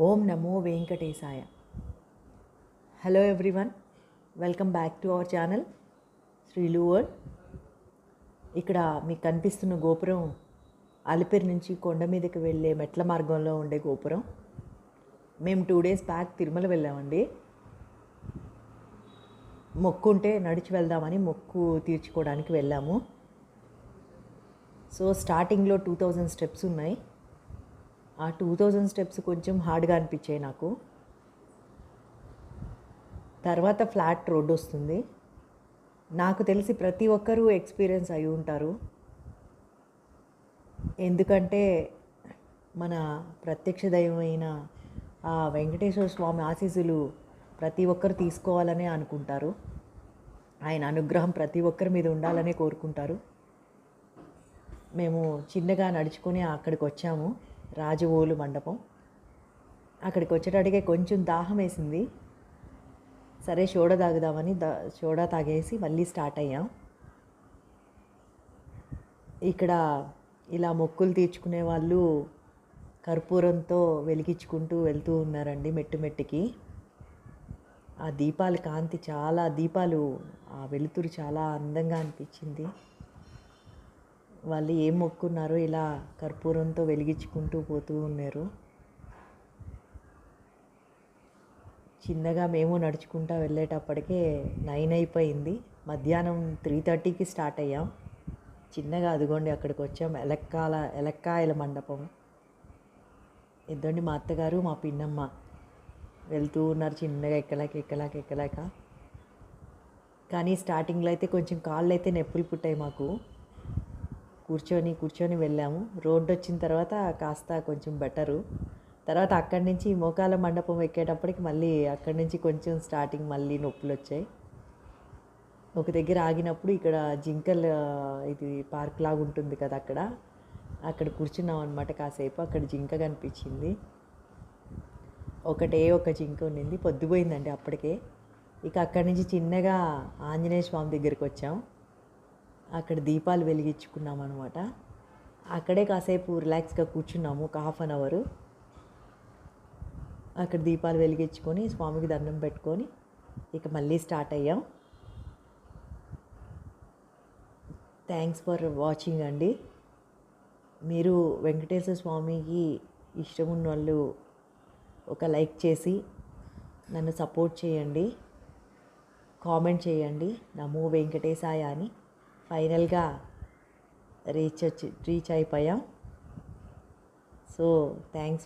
ఓం నమో వెంకటేశాయ. Hello everyone, welcome back to our channel Srilu world. ఇక్కడ మీకు కనిపిస్తున్న గోపురం అలిపిరి నుంచి కొండ మీదకి వెళ్ళే మెట్ల మార్గంలో ఉండే గోపురం. మేము 2 days బ్యాక్ తిరుమల వెళ్ళామండి. మొక్కు ఉంటే నడిచి వెళ్దామని మొక్కు తీర్చుకోవడానికి వెళ్ళాము. సో స్టార్టింగ్లో 2000 స్టెప్స్ ఉన్నాయి. ఆ 2000 స్టెప్స్ కొంచెం హార్డ్గా అనిపించాయి నాకు. తర్వాత ఫ్లాట్ రోడ్ వస్తుంది. నాకు తెలిసి ప్రతి ఒక్కరూ ఎక్స్పీరియన్స్ అయి ఉంటారు. ఎందుకంటే మన ప్రత్యక్ష దైవమైన ఆ వెంకటేశ్వర స్వామి ఆశీస్సులు ప్రతి ఒక్కరు తీసుకోవాలనే అనుకుంటారు. ఆయన అనుగ్రహం ప్రతి ఒక్కరి మీద ఉండాలనే కోరుకుంటారు. మేము చిన్నగా నడుచుకొని అక్కడికి వచ్చాము, రాజవోలు మండపం. అక్కడికి వచ్చేటడిగే కొంచెం దాహం వేసింది. సరే సోడా తాగుదామని సోడా తాగేసి మళ్ళీ స్టార్ట్ అయ్యాం. ఇక్కడ ఇలా మొక్కులు తీర్చుకునే వాళ్ళు కర్పూరంతో వెలిగించుకుంటూ వెళ్తూ ఉన్నారండి మెట్టు మెట్టుకి. ఆ దీపాల కాంతి దీపాలు ఆ వెలుతురు చాలా అందంగా అనిపించింది. వాళ్ళు ఏం మొక్కున్నారో ఇలా కర్పూరంతో వెలిగించుకుంటూ పోతూ ఉన్నారు. చిన్నగా మేము నడుచుకుంటూ వెళ్ళేటప్పటికే 9 అయిపోయింది. మధ్యాహ్నం 3:30కి స్టార్ట్ అయ్యాం. చిన్నగా అదిగోండి అక్కడికి వచ్చాం. ఎలక్కాయల మండపం. ఇద్దండి మా అత్తగారు మా పిన్నమ్మ వెళ్తూ ఉన్నారు చిన్నగా ఎక్కలేక. కానీ స్టార్టింగ్లో అయితే కొంచెం కాళ్ళు అయితే నొప్పులు పుట్టాయి మాకు. కూర్చొని వెళ్ళాము. రోడ్డు వచ్చిన తర్వాత కాస్త కొంచెం బెటరు. తర్వాత అక్కడి నుంచి మోకాల మండపం ఎక్కేటప్పటికి మళ్ళీ అక్కడి నుంచి కొంచెం స్టార్టింగ్ మళ్ళీ నొప్పులు వచ్చాయి. ఒక దగ్గర ఆగినప్పుడు ఇక్కడ జింకలు ఇది పార్క్ లాగా ఉంటుంది కదా, అక్కడ కూర్చున్నాం అనమాట కాసేపు. అక్కడ జింక కనిపించింది. ఒక జింక ఉండింది. పొద్దుపోయిందండి అప్పటికే. ఇక అక్కడి నుంచి చిన్నగా ఆంజనేయ స్వామి దగ్గరికి వచ్చాం. అక్కడ దీపాలు వెలిగించుకున్నాం అనమాట. అక్కడే కాసేపు రిలాక్స్గా కూర్చున్నాము, ఒక 1/2 hour. అక్కడ దీపాలు వెలిగించుకొని స్వామికి దండం పెట్టుకొని ఇక మళ్ళీ స్టార్ట్ అయ్యాం. థ్యాంక్స్ ఫర్ వాచింగ్ అండి. మీరు వెంకటేశ్వర స్వామికి ఇష్టం ఉన్న వాళ్ళు ఒక లైక్ చేసి నన్ను సపోర్ట్ చేయండి, కామెంట్ చేయండి. నమో వెంకటేశాయ అని. ఫైనల్గా రీచ్ అయిపోయాం. So thanks.